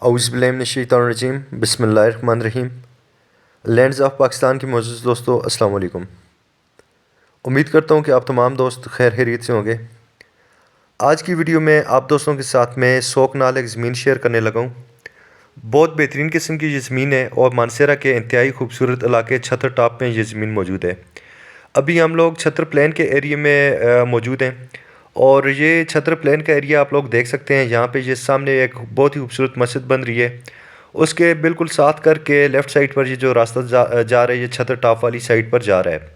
औज़ुबिल्लाहिमिनश्शैतानिर्रजीम बिस्मिल्लाहिर्रहमानिर्रहीम। Lands of Pakistan के मोअज़्ज़ज़ दोस्तों, अस्सलाम वालेकुम। उम्मीद करता हूँ कि आप तमाम दोस्त खैर खैरियत से होंगे। आज की वीडियो में आप दोस्तों के साथ में सोक नाल एक ज़मीन शेयर करने लगा हूँ। बहुत बेहतरीन किस्म की ये ज़मीन है और मानसेरा के इंतहाई खूबसूरत इलाके छतर टॉप में ये ज़मीन मौजूद है। अभी हम लोग छतर प्लेन के एरिया में मौजूद हैं और ये छतर प्लेन का एरिया आप लोग देख सकते हैं। यहाँ पे ये सामने एक बहुत ही खूबसूरत मस्जिद बन रही है। उसके बिल्कुल साथ करके लेफ़्ट साइड पर ये जो रास्ता जा रहा है, ये छतर टॉप वाली साइड पर जा रहा है।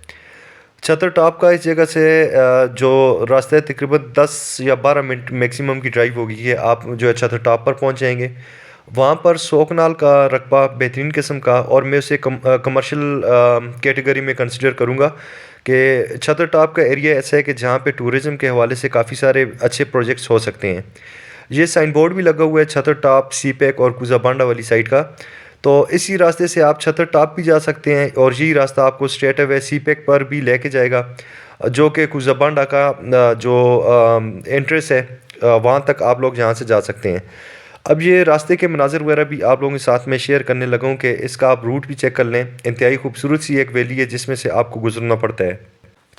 छतर टॉप का इस जगह से जो रास्ता है तकरीबन 10 या 12 मिनट मैक्सिमम की ड्राइव होगी कि आप जो है छतर टॉप पर पहुंच जाएंगे। वहाँ पर सोकनाल का रकबा बेहतरीन किस्म का, और मैं उसे कमर्शियल कैटेगरी में कंसिडर करूँगा कि छतर टॉप का एरिया ऐसा है कि जहाँ पे टूरिज़्म के हवाले से काफ़ी सारे अच्छे प्रोजेक्ट्स हो सकते हैं। ये साइन बोर्ड भी लगा हुआ है छतर टॉप, सी पैक और कुजाबांडा वाली साइड का। तो इसी रास्ते से आप छतर टॉप भी जा सकते हैं और यही रास्ता आपको स्ट्रेट अवे सी पैक पर भी लेके जाएगा, जो कि कुजाबांडा का जो एंट्रेंस है, वहाँ तक आप लोग यहाँ से जा सकते हैं। अब ये रास्ते के मनाज़र वगैरह भी आप लोगों के साथ में शेयर करने लगा हूँ कि इसका आप रूट भी चेक कर लें। इंतहाई खूबसूरत सी एक वैली है जिसमें से आपको गुजरना पड़ता है।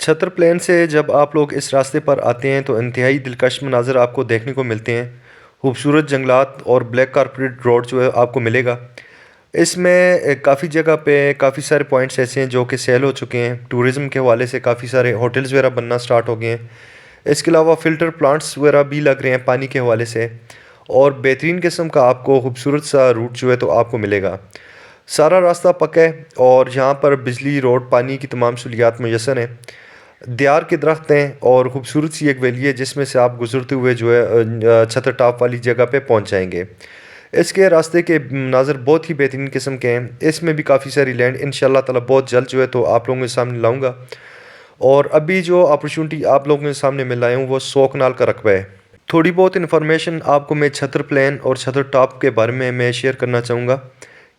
छतर प्लेन से जब आप लोग इस रास्ते पर आते हैं तो इंतहाई दिलकश मनाज़र आपको देखने को मिलते हैं। खूबसूरत जंगलात और ब्लैक कारपेट रोड जो है आपको मिलेगा। इसमें काफ़ी जगह पे काफ़ी सारे पॉइंट्स ऐसे हैं जो कि सेल हो चुके हैं। टूरिज़्म के हवाले से काफ़ी सारे होटल्स वगैरह बनना स्टार्ट हो गए हैं। इसके अलावा फ़िल्टर प्लांट्स वगैरह भी लग रहे हैं पानी के हवाले से, और बेहतरीन किस्म का आपको खूबसूरत सा रूट जो है तो आपको मिलेगा। सारा रास्ता पक्का है और यहाँ पर बिजली, रोड, पानी की तमाम सहूलियात मैसर हैं। देयार के दरख्त हैं और ख़ूबसूरत सी एक वैली है जिसमें से आप गुजरते हुए जो है छतर टॉप वाली जगह पे पहुँच जाएंगे। इसके रास्ते के मनाज़र बहुत ही बेहतरीन किस्म के हैं। इसमें भी काफ़ी सारी लैंड इंशाल्लाह ताला बहुत जल्द जो है तो आप लोगों के सामने लाऊंगा। और अभी जो अपॉर्चुनिटी आप लोगों के सामने मैं लाया हूँ वो सोकनाल का रकबा है। थोड़ी बहुत इन्फॉर्मेशन आपको मैं छतर प्लेन और छतर टॉप के बारे में मैं शेयर करना चाहूँगा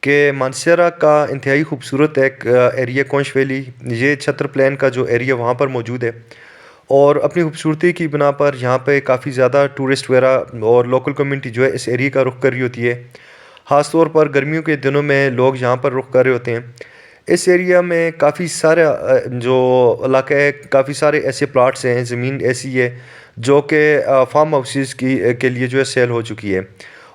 कि मानसेरा का इंतहाई खूबसूरत एक एरिया कोंच वैली, ये छतर प्लेन का जो एरिया वहाँ पर मौजूद है। और अपनी खूबसूरती की बिना पर यहाँ पे काफ़ी ज़्यादा टूरिस्ट वगैरह और लोकल कम्युनिटी जो है इस एरिया का रुख कर रही होती है। ख़ास तौर पर गर्मियों के दिनों में लोग यहाँ पर रुख कर रहे होते हैं। इस एरिया में काफ़ी सारे जो इलाका है, काफ़ी सारे ऐसे प्लाट्स हैं, ज़मीन ऐसी है जो कि फार्म हाउसेस के लिए जो है सेल हो चुकी है।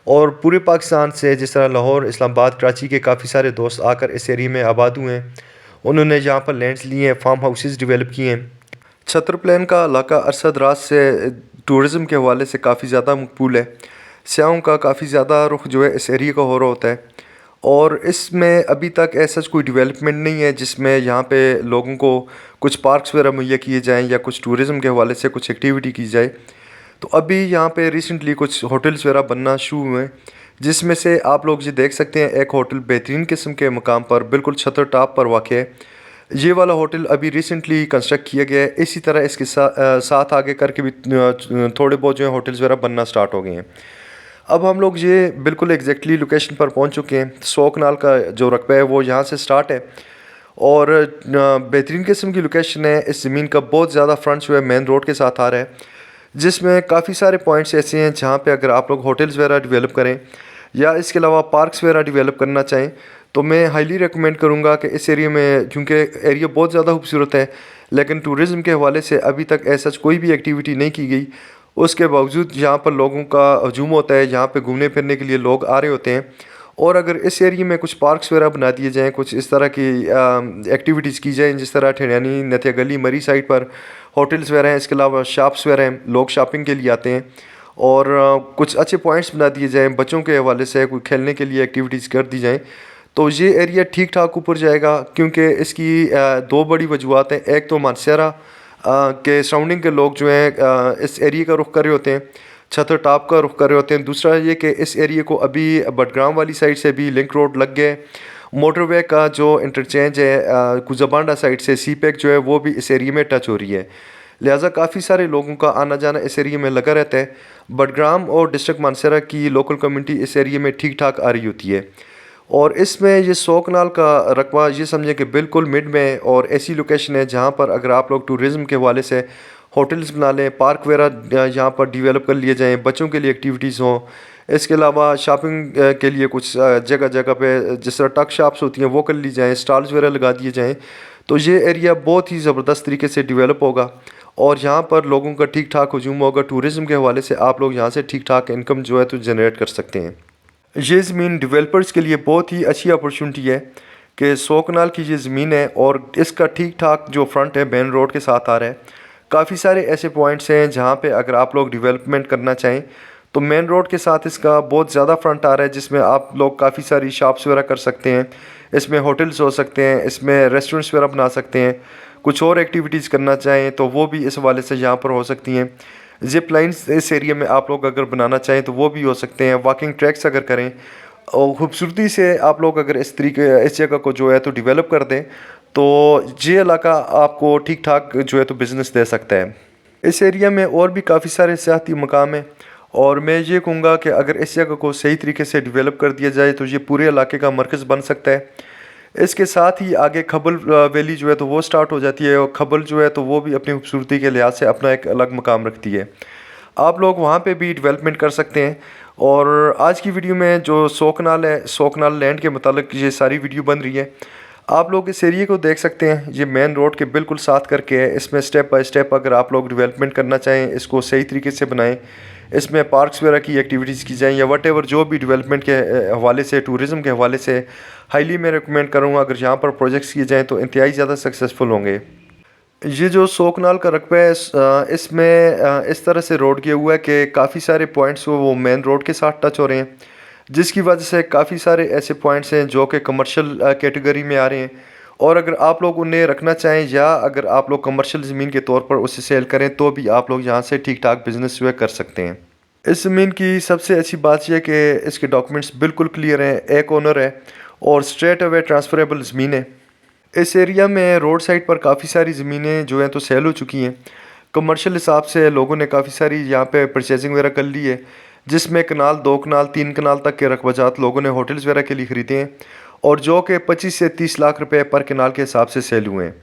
और पूरे पाकिस्तान से जिस तरह लाहौर, इस्लामाबाद, कराची के काफ़ी सारे दोस्त आकर इस एरिया में आबाद हुए हैं। उन्होंने यहाँ पर लैंड्स लिए हैं, फार्म हाउसेस डेवलप किए हैं। छतर प्लेन का इलाका अरसा दराज से टूरिज़्म के हवाले से काफ़ी ज़्यादा मकबूल है। सयाहों का काफ़ी ज़्यादा रुख जो है इस एरिया का हो रहा होता है, और इसमें अभी तक ऐसा कोई डेवलपमेंट नहीं है जिसमें यहाँ पे लोगों को कुछ पार्क्स वगैरह मुहैया किए जाएँ या कुछ टूरिज़्म के हवाले से कुछ एक्टिविटी की जाए। तो अभी यहाँ पे रिसेंटली कुछ होटल्स वगैरह बनना शुरू हुए हैं, जिसमें से आप लोग ये देख सकते हैं एक होटल बेहतरीन किस्म के मकाम पर बिल्कुल छतर टॉप पर वाक़ है। ये वाला होटल अभी रिसेंटली कंस्ट्रक्ट किया गया है। इसी तरह इसके साथ आगे करके भी थोड़े बहुत जो है होटल्स वगैरह बनना स्टार्ट हो गए हैं। अब हम लोग ये बिल्कुल एग्जैक्टली लोकेशन पर पहुंच चुके हैं। सोकनाल का जो रकबा है वो यहाँ से स्टार्ट है और बेहतरीन किस्म की लोकेशन है। इस ज़मीन का बहुत ज़्यादा फ्रंट जो है मेन रोड के साथ आ रहा है, जिसमें काफ़ी सारे पॉइंट्स ऐसे हैं जहाँ पे अगर आप लोग होटल्स वगैरह डेवलप करें या इसके अलावा पार्क्स वगैरह डेवलप करना चाहें तो मैं हाईली रिकमेंड करूँगा कि इस एरिया में, क्योंकि एरिया बहुत ज़्यादा खूबसूरत है लेकिन टूरिज़्म के हवाले से अभी तक ऐसा कोई भी एक्टिविटी नहीं की गई। उसके बावजूद यहाँ पर लोगों का हजूम होता है, यहाँ पे घूमने फिरने के लिए लोग आ रहे होते हैं। और अगर इस एरिया में कुछ पार्क्स वगैरह बना दिए जाएँ, कुछ इस तरह की एक्टिविटीज़ की जाएँ, जिस तरह ठियानी, नथिया गली, मरी साइड पर होटल्स वगैरह हैं, इसके अलावा शॉप्स वगैरह हैं, लोग शॉपिंग के लिए आते हैं, और कुछ अच्छे पॉइंट्स बना दिए जाएँ बच्चों के हवाले से, कोई खेलने के लिए एक्टिविटीज़ कर दी जाएँ, तो ये एरिया ठीक ठाक ऊपर जाएगा। क्योंकि इसकी दो बड़ी वजूहत हैं। एक तो मानसेरा के सराउंडिंग के लोग जो हैं इस एरिया का रुख कर रहे होते हैं, छतर टॉप का रुख कर रहे होते हैं। दूसरा ये कि इस एरिया को अभी बडग्राम वाली साइड से भी लिंक रोड लग गए। मोटरवे का जो इंटरचेंज है कुजाबांडा साइड से सी पैक जो है वो भी इस एरिया में टच हो रही है। लिहाजा काफ़ी सारे लोगों का आना जाना इस एरिया में लगा रहता है। बडग्राम और डिस्ट्रिक्ट मानसेरा की लोकल कम्युनिटी इस एरिया में ठीक ठाक आ रही होती है। और इसमें ये सोकनाल का रकबा ये समझें कि बिल्कुल मिड में, और ऐसी लोकेशन है जहाँ पर अगर आप लोग टूरिज़्म के हवाले से होटल्स बना लें, पार्क वगैरह यहाँ पर डेवलप कर लिए जाएँ, बच्चों के लिए एक्टिविटीज़ हों, इसके अलावा शॉपिंग के लिए कुछ जगह जगह पे जिस तरह टक शॉप्स होती हैं वो कर ली जाएँ, स्टॉल्स वगैरह लगा दिए जाएँ, तो ये एरिया बहुत ही ज़बरदस्त तरीके से डेवलप होगा और यहाँ पर लोगों का ठीक ठाक हजूम होगा। टूरिज़्म के हवाले से आप लोग यहाँ से ठीक ठाक इनकम जो है तो जनरेट कर सकते हैं। ये ज़मीन डेवलपर्स के लिए बहुत ही अच्छी अपॉर्चुनिटी है कि 100 कनाल की ये ज़मीन है और इसका ठीक ठाक जो फ्रंट है मेन रोड के साथ आ रहा है। काफ़ी सारे ऐसे पॉइंट्स हैं जहाँ पे अगर आप लोग डेवलपमेंट करना चाहें तो मेन रोड के साथ इसका बहुत ज़्यादा फ्रंट आ रहा है, जिसमें आप लोग काफ़ी सारी शॉप्स वगैरह कर सकते हैं, इसमें होटल्स हो सकते हैं, इसमें रेस्टोरेंट्स वगैरह बना सकते हैं। कुछ और एक्टिविटीज़ करना चाहें तो वो भी इस हवाले से यहाँ पर हो सकती हैं। जिप लाइन्स इस एरिया में आप लोग अगर बनाना चाहें तो वो भी हो सकते हैं। वॉकिंग ट्रैक्स अगर करें और ख़ूबसूरती से आप लोग अगर इस जगह को जो है तो डेवलप कर दें तो ये इलाका आपको ठीक ठाक जो है तो बिज़नेस दे सकता है। इस एरिया में और भी काफ़ी सारे सियाहती मकाम हैं और मैं ये कहूँगा कि अगर इस जगह को सही तरीके से डेवलप कर दिया जाए तो ये पूरे इलाके का मरकज़ बन सकता है। इसके साथ ही आगे खबल वैली जो है तो वो स्टार्ट हो जाती है और खबल जो है तो वो भी अपनी खूबसूरती के लिहाज से अपना एक अलग मकाम रखती है। आप लोग वहाँ पे भी डेवलपमेंट कर सकते हैं। और आज की वीडियो में जो 100 कनाल है, 100 कनाल लैंड के मुतालिक ये सारी वीडियो बन रही है। आप लोग इस एरिया को देख सकते हैं, ये मेन रोड के बिल्कुल साथ करके है। इसमें स्टेप बाय स्टेप अगर आप लोग डेवलपमेंट करना चाहें, इसको सही तरीके से बनाएं, इसमें पार्क्स वगैरह की एक्टिविटीज़ की जाएँ या वट एवर जो भी डेवलपमेंट के हवाले से, टूरिज़म के हवाले से हाईली मैं रिकमेंड करूँगा अगर यहाँ पर प्रोजेक्ट्स किए जाएँ तो इंतहाई ज़्यादा सक्सेसफुल होंगे। ये जो 100 कनाल का रकबा है इसमें इस तरह से रोड किया हुआ है कि काफ़ी सारे पॉइंट्स वो मेन रोड के साथ टच हो रहे हैं, जिसकी वजह से काफ़ी सारे ऐसे पॉइंट्स हैं जो कि कमर्शियल कैटेगरी में आ रहे हैं। और अगर आप लोग उन्हें रखना चाहें या अगर आप लोग कमर्शियल ज़मीन के तौर पर उसे सेल करें तो भी आप लोग यहाँ से ठीक ठाक बिज़नेस जो है कर सकते हैं। इस ज़मीन की सबसे अच्छी बात यह है कि इसके डॉक्यूमेंट्स बिल्कुल क्लियर हैं, एक ओनर है और स्ट्रेट अवे ट्रांसफरेबल ज़मीन है। इस एरिया में रोड साइड पर काफ़ी सारी ज़मीनें जो हैं तो सेल हो चुकी हैं। कमर्शियल हिसाब से लोगों ने काफ़ी सारी यहाँ पे परचेजिंग वगैरह कर ली है, जिसमें कनाल, 2 कनाल, 3 कनाल तक के रकबाजात लोगों ने होटल्स वगैरह के लिए ख़रीदे हैं और जो कि 25 से 30 लाख रुपए पर कनाल के हिसाब से सेल हुए हैं।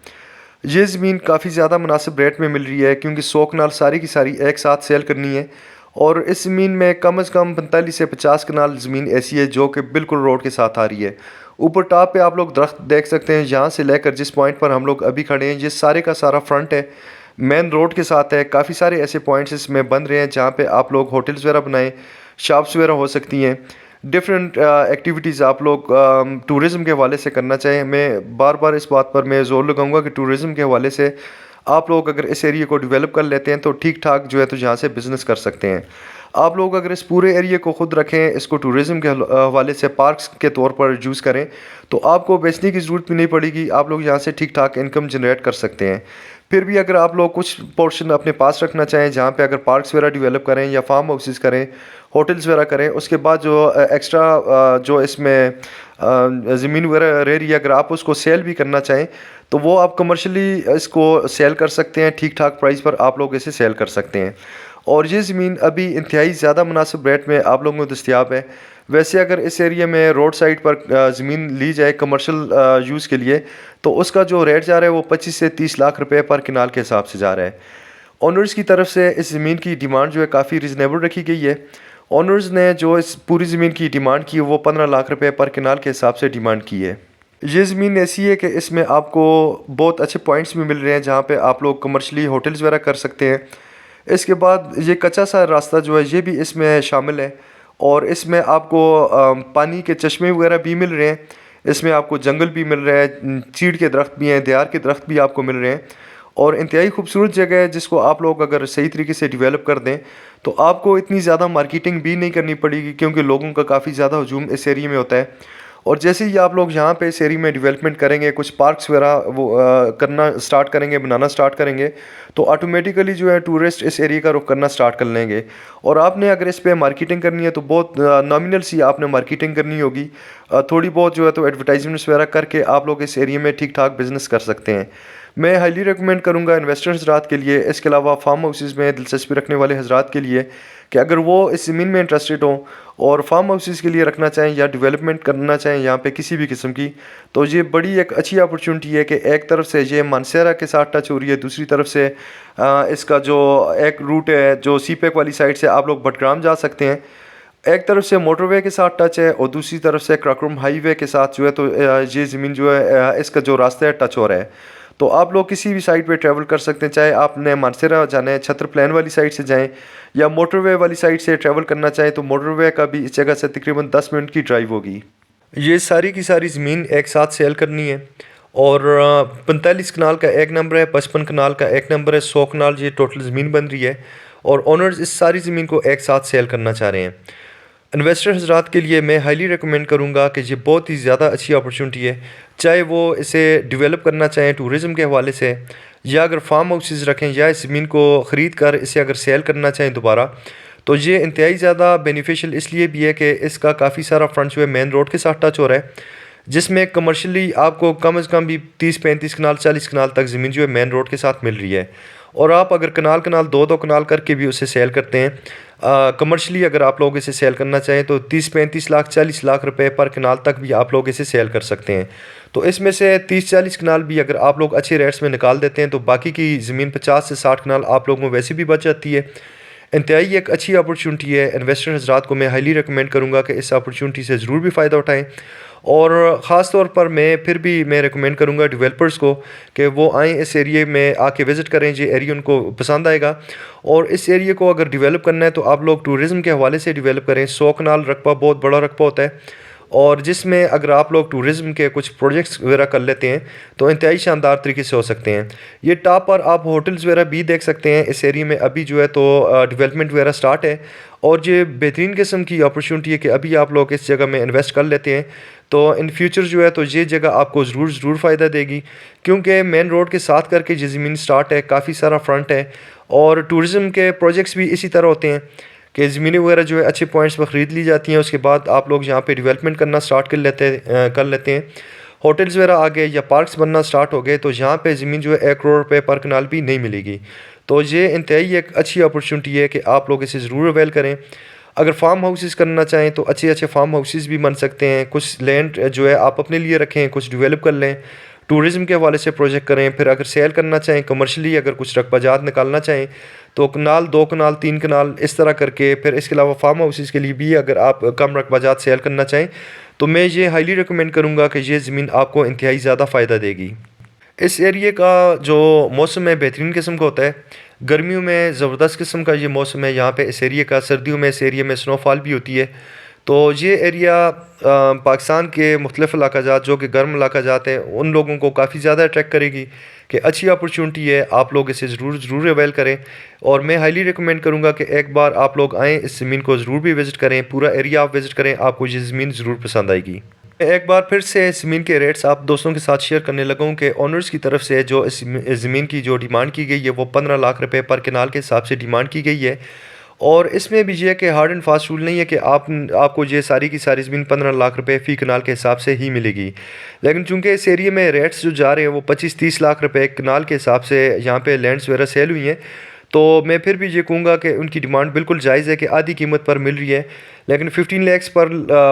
ये ज़मीन काफ़ी ज़्यादा मुनासिब रेट में मिल रही है क्योंकि 100 कनाल सारी की सारी एक साथ सेल करनी है और इस ज़मीन में कम से कम 45 से 50 कनाल ज़मीन ऐसी है जो कि बिल्कुल रोड के साथ आ रही है। ऊपर टॉप पे आप लोग दरख्त देख सकते हैं, यहाँ से लेकर जिस पॉइंट पर हम लोग अभी खड़े हैं ये सारे का सारा फ्रंट है, मेन रोड के साथ है। काफ़ी सारे ऐसे पॉइंट्स इसमें बन रहे हैं जहाँ पे आप लोग होटल्स वगैरह बनाएं, शॉप्स वगैरह हो सकती हैं, डिफरेंट एक्टिविटीज़ आप लोग टूरिज़म के हवाले से करना चाहें। मैं बार बार इस बात पर मैं ज़ोर लगाऊंगा कि टूरिज़म के हवाले से आप लोग अगर इस एरिया को डेवलप कर लेते हैं तो ठीक ठाक जो है तो यहाँ से बिज़नेस कर सकते हैं। आप लोग अगर इस पूरे एरिया को ख़ुद रखें, इसको टूरिज़म के हवाले से पार्क्स के तौर पर यूज़ करें तो आपको बेचने की ज़रूरत भी नहीं पड़ेगी, आप लोग यहाँ से ठीक ठाक इनकम जनरेट कर सकते हैं। फिर भी अगर आप लोग कुछ पोर्शन अपने पास रखना चाहें जहाँ पे अगर पार्क्स वगैरह डेवलप करें या फार्म हाउसेस करें, होटल्स वगैरह करें, उसके बाद जो एक्स्ट्रा जो इसमें ज़मीन वगैरह रह रही है अगर आप उसको सेल भी करना चाहें तो वो आप कमर्शियली इसको सेल कर सकते हैं, ठीक ठाक प्राइस पर आप लोग इसे सेल कर सकते हैं। और ये ज़मीन अभी इंतहाई ज़्यादा मुनासिब रेट में आप लोगों को दस्तयाब है। वैसे अगर इस एरिया में रोड साइड पर ज़मीन ली जाए कमर्शियल यूज़ के लिए तो उसका जो रेट जा रहा है वो 25 से 30 लाख रुपए पर कनाल के हिसाब से जा रहा है। ओनर्स की तरफ से इस ज़मीन की डिमांड जो है काफ़ी रिजनेबल रखी गई है। ओनर्स ने जो इस पूरी ज़मीन की डिमांड की है वो 15 लाख रुपए पर कनाल के हिसाब से डिमांड की है। ये ज़मीन ऐसी है कि इसमें आपको बहुत अच्छे पॉइंट्स भी मिल रहे हैं जहाँ पे आप लोग कमर्शियली होटल्स वगैरह कर सकते हैं। इसके बाद ये कच्चा सा रास्ता जो है ये भी इसमें शामिल है और इसमें आपको पानी के चश्मे वगैरह भी मिल रहे हैं। इसमें आपको जंगल भी मिल रहा है, चीड़ के दरख्त भी हैं, देयार के दरख्त भी आपको मिल रहे हैं और इंतहाई खूबसूरत जगह है जिसको आप लोग अगर सही तरीके से डेवलप कर दें तो आपको इतनी ज़्यादा मार्केटिंग भी नहीं करनी पड़ेगी क्योंकि लोगों का काफ़ी ज़्यादा हजूम इस एरिया में होता है। और जैसे ही आप लोग यहाँ पे इस एरिया में डेवलपमेंट करेंगे, कुछ पार्क्स वगैरह वो करना स्टार्ट करेंगे, बनाना स्टार्ट करेंगे तो ऑटोमेटिकली जो है टूरिस्ट इस एरिया का रुख करना स्टार्ट कर लेंगे। और आपने अगर इस पे मार्केटिंग करनी है तो बहुत नॉमिनल सी आपने मार्केटिंग करनी होगी, थोड़ी बहुत जो है तो एडवर्टाइजमेंट्स वगैरह करके आप लोग इस एरिया में ठीक ठाक बिज़नेस कर सकते हैं। मैं हाईली रिकमेंड करूँगा इन्वेस्टर्स हज़रात के लिए, इसके अलावा फार्म हाउसेज़ में दिलचस्पी रखने वाले हज़रात के लिए कि अगर वो इस ज़मीन में इंटरेस्टेड हों और फार्म हाउसेज़ के लिए रखना चाहें या डेवलपमेंट करना चाहें यहाँ पे किसी भी किस्म की, तो ये बड़ी एक अच्छी अपॉर्चुनिटी है कि एक तरफ से ये मानसेरा के साथ टच हो रही है, दूसरी तरफ से इसका जो एक रूट है जो सी पैक वाली साइड से आप लोग भटग्राम जा सकते हैं एक तरफ से मोटरवे के साथ टच है और दूसरी तरफ से कराकोरम हाईवे के साथ जो है तो ये ज़मीन जो है इसका जो रास्ता है टच हो रहा है। तो आप लोग किसी भी साइड पे ट्रैवल कर सकते हैं, चाहे आपने मानसेरा जाना है छत्र प्लान वाली साइड से जाएं या मोटरवे वाली साइड से ट्रैवल करना चाहें तो मोटरवे का भी इस जगह से तकरीबन 10 मिनट की ड्राइव होगी। ये सारी की सारी ज़मीन एक साथ सेल करनी है और 45 कनाल का एक नंबर है, 55 कनाल का एक नंबर है, 100 कनाल ये टोटल ज़मीन बन रही है और ओनर्स इस सारी ज़मीन को एक साथ सेल करना चाह रहे हैं। इन्वेस्टर हजरात के लिए मैं हाईली रिकमेंड करूंगा कि ये बहुत ही ज़्यादा अच्छी अपॉर्चुनिटी है, चाहे वो इसे डेवलप करना चाहें टूरिज़म के हवाले से या अगर फार्म हाउसेस रखें या इस ज़मीन को ख़रीद कर इसे अगर सेल करना चाहें दोबारा, तो ये इंतहाई ज़्यादा बेनिफिशियल इसलिए भी है कि इसका काफ़ी सारा फ्रंट जो है मेन रोड के साथ टच हो रहा है, जिसमें कमर्शियली आपको कम से कम भी 30-35 कनाल 40 कनाल तक ज़मीन जो है मेन रोड के साथ मिल रही है। और आप अगर कनाल कनाल 2-2 कनाल करके भी उसे सेल करते हैं, कमर्शियली अगर आप लोग इसे सेल करना चाहें तो 30-35 लाख 40 लाख रुपए पर कनाल तक भी आप लोग इसे सेल कर सकते हैं। तो इसमें से 30-40 कनाल भी अगर आप लोग अच्छे रेट्स में निकाल देते हैं तो बाकी की ज़मीन 50 से 60 कनाल आप लोगों को वैसे भी बच जाती है। इंतहाई एक अच्छी अपॉर्चुनिटी है। इन्वेस्टर हजरात को मैं हाईली रिकमेंड करूँगा कि इस अपॉर्चुनिटी से ज़रूर भी फ़ायदा उठाएँ और ख़ास तौर पर मैं रिकमेंड करूँगा डेवलपर्स को कि वो आएँ इस एरिए में आके विज़िट करें, ये एरिया उनको पसंद आएगा। और इस एरिया को अगर डेवलप करना है तो आप लोग टूरिज़म के हवाले से डेवलप करें। 100 कनाल रकबा बहुत बड़ा रकबा होता है और जिसमें अगर आप लोग टूरिज़म के कुछ प्रोजेक्ट्स वगैरह कर लेते हैं तो इंतहाई शानदार तरीके से हो सकते हैं। ये टॉप पर आप होटल्स वगैरह भी देख सकते हैं। इस एरिया में अभी जो है तो डेवलपमेंट वगैरह स्टार्ट है और ये बेहतरीन किस्म की अपॉर्चुनिटी है कि अभी आप लोग इस जगह में इन्वेस्ट कर लेते हैं तो इन फ्यूचर जो है तो ये जगह आपको ज़रूर फ़ायदा देगी, क्योंकि मेन रोड के साथ करके ये ज़मीन स्टार्ट है, काफ़ी सारा फ्रंट है और टूरिज़म के प्रोजेक्ट्स भी इसी तरह होते हैं कि ज़मीनें वगैरह जो है अच्छे पॉइंट्स पर ख़रीद ली जाती हैं, उसके बाद आप लोग यहाँ पे डेवलपमेंट करना स्टार्ट कर लेते हैं। होटल्स वगैरह आ गए या पार्क्स बनना स्टार्ट हो गए तो यहाँ पे ज़मीन जो है 1 करोड़ रुपये पर कनाल भी नहीं मिलेगी। तो ये इंतहाई एक अच्छी अपॉर्चुनिटी है कि आप लोग इसे ज़रूर अवेल करें। अगर फार्म हाउसेस करना चाहें तो अच्छे फार्म हाउसेस भी बन सकते हैं। कुछ लैंड जो है आप अपने लिए रखें, कुछ डेवलप कर लें, टूरिज़म के हवाले से प्रोजेक्ट करें। फिर अगर सेल करना चाहें कमर्शियली, अगर कुछ रकबाजात निकालना चाहें तो कनाल 2 कनाल 3 कनाल इस तरह करके। फिर इसके अलावा फार्म हाउसेस के लिए भी अगर आप कम रकबाजात सेल करना चाहें तो मैं ये हाईली रिकमेंड करूँगा कि ये ज़मीन आपको इंतहाई ज़्यादा फ़ायदा देगी। इस एरिए का जो मौसम है बेहतरीन किस्म का होता है। गर्मियों में ज़बरदस्त किस्म का ये मौसम है यहाँ पे इस एरिए का। सर्दियों में इस एरिए में स्नोफॉल भी होती है। तो ये एरिया पाकिस्तान के मुख्तलिफ़ इलाक़ाजात जो कि गर्म इलाक़ाजात हैं उन लोगों को काफ़ी ज़्यादा अट्रैक्ट करेगी कि अच्छी अपॉर्चुनिटी है, आप लोग इसे ज़रूर अवेल करें। और मैं हाईली रिकमेंड करूँगा कि एक बार आप लोग आएँ, इस ज़मीन को ज़रूर भी विज़िट करें, पूरा एरिया आप विज़िट करें, आपको ये ज़मीन ज़रूर पसंद आएगी। एक बार फिर से ज़मीन के रेट्स आप दोस्तों के साथ शेयर करने लगा हूँ कि ओनर्स की तरफ से जो इस ज़मीन की जो डिमांड की गई है वो 15 लाख रुपए पर कनाल के हिसाब से डिमांड की गई है। और इसमें भी ये है कि हार्ड एंड फास्ट रूल नहीं है कि आपको ये सारी की सारी ज़मीन 15 लाख रुपए फ़ी कनाल के हिसाब से ही मिलेगी। लेकिन चूंकि इस एरिया में रेट्स जो जा रहे हैं वो 25-30 लाख रुपए कनाल के हिसाब से यहाँ पे लैंड्स वगैरह सेल हुई हैं, तो मैं फिर भी ये कहूँगा कि उनकी डिमांड बिल्कुल जायज़ है कि आधी कीमत पर मिल रही है। लेकिन 15 लाख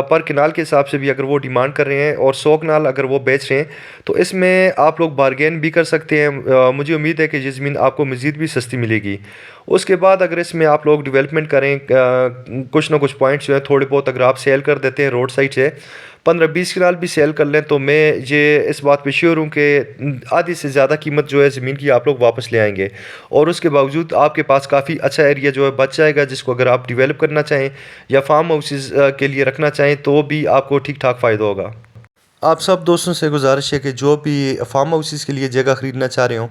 पर कनाल के हिसाब से भी अगर वो डिमांड कर रहे हैं और 100 कनाल अगर वो बेच रहे हैं तो इसमें आप लोग बारगेन भी कर सकते हैं। मुझे उम्मीद है कि ये ज़मीन आपको मज़ीद भी सस्ती मिलेगी। उसके बाद अगर इसमें आप लोग डेवलपमेंट करें, कुछ ना कुछ पॉइंट्स जो है थोड़े बहुत अगर आप सेल कर देते हैं रोड साइड से 15-20 कनाल भी सेल कर लें, तो मैं ये इस बात पे श्योर हूँ कि आधी से ज़्यादा कीमत जो है ज़मीन की आप लोग वापस ले आएंगे। और उसके बावजूद आपके पास काफ़ी अच्छा एरिया जो है बच जाएगा, जिसको अगर आप डेवलप करना चाहें या फार्म हाउसेस के लिए रखना चाहें तो भी आपको ठीक ठाक फ़ायदा होगा। आप सब दोस्तों से गुजारिश है कि जो भी फार्म हाउसेस के लिए जगह ख़रीदना चाह रहे हों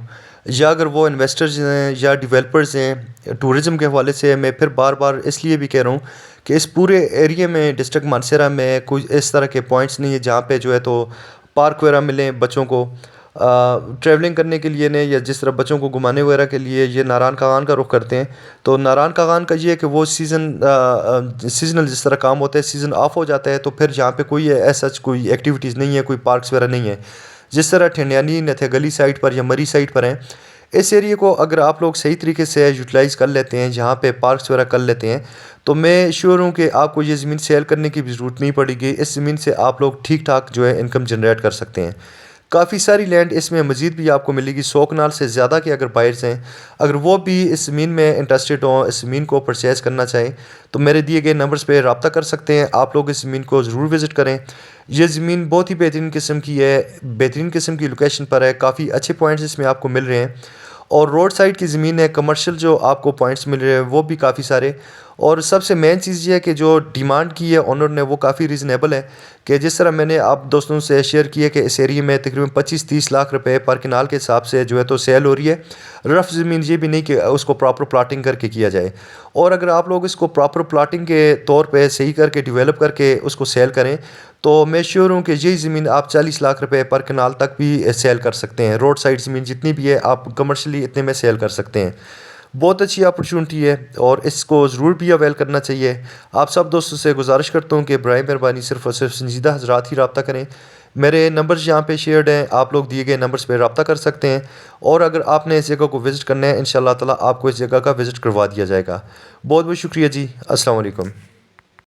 या अगर वो इन्वेस्टर्स हैं या डेवलपर्स हैं टूरिज़म के हवाले से, मैं फिर बार बार इसलिए भी कह रहा हूँ कि इस पूरे एरिया में डिस्ट्रिक्ट मानसरा में कुछ इस तरह के पॉइंट्स नहीं है जहाँ पे जो है तो पार्क वगैरह मिलें बच्चों को ट्रैवलिंग करने के लिए। ने या जिस तरह बच्चों को घुमाने वगैरह के लिए ये नारायण कागान का रुख करते हैं, तो नारायण कागान का ये है कि वो सीज़नल जिस तरह काम होता है, सीज़न ऑफ हो जाता है तो फिर यहाँ पे कोई ऐसा कोई एक्टिविटीज़ नहीं है, कोई पार्क्स वगैरह नहीं है जिस तरह ठंडियानी नथेगली साइड पर या मरी साइड पर हैं। इस एरिया को अगर आप लोग सही तरीके से यूटिलाइज़ कर लेते हैं, जहाँ पे पार्क्स वगैरह कर लेते हैं, तो मैं श्योर हूँ कि आपको ये ज़मीन सेल करने की भी ज़रूरत नहीं पड़ेगी। इस ज़मीन से आप लोग ठीक ठाक जो है इनकम जनरेट कर सकते हैं। काफ़ी सारी लैंड इसमें मज़ीद भी आपको मिलेगी, 100 कनाल से ज़्यादा के अगर बायर्स हैं, अगर वो भी इस ज़मीन में इंटरेस्टेड हों, इस ज़मीन को परचेज़ करना चाहें तो मेरे दिए गए नंबर्स पे रब्ता कर सकते हैं। आप लोग इस ज़मीन को ज़रूर विज़िट करें। ये ज़मीन बहुत ही बेहतरीन किस्म की है, बेहतरीन किस्म की लोकेशन पर है, काफ़ी अच्छे पॉइंट्स इसमें आपको मिल रहे हैं और रोड साइड की ज़मीन है। कमर्शियल जो आपको पॉइंट्स मिल रहे हैं वो भी काफ़ी सारे, और सबसे मेन चीज़ ये है कि जो डिमांड की है ओनर ने वो काफ़ी रीज़नेबल है, कि जिस तरह मैंने आप दोस्तों से शेयर किया कि इस एरिया में तकरीबन 25-30 लाख रुपए पर कनाल के हिसाब से जो है तो सेल हो रही है। रफ़ ज़मीन ये भी नहीं कि उसको प्रॉपर प्लाटिंग करके किया जाए, और अगर आप लोग इसको प्रॉपर प्लाटिंग के तौर पे सही करके डेवलप करके उसको सेल करें तो मैं श्योर हूँ कि यही ज़मीन आप 40 लाख रुपए पर कनाल तक भी सेल कर सकते हैं। रोड साइड ज़मीन जितनी भी है आप कमर्शियली इतने में सेल कर सकते हैं। बहुत अच्छी अपॉर्चुनिटी है और इसको ज़रूर भी अवेल करना चाहिए। आप सब दोस्तों से गुजारिश करता हूँ कि बराए मेहरबानी सिर्फ़ और सिर्फ संजीदा हज़रात ही रब्ता करें। मेरे नंबर्स यहाँ पे शेयर्ड हैं, आप लोग दिए गए नंबर्स पे रब्ता कर सकते हैं, और अगर आपने इस जगह को विज़िट करना है इंशाअल्लाह ताला आपको इस जगह का विज़िट करवा दिया जाएगा। बहुत बहुत शुक्रिया जी। अस्सलाम वालेकुम।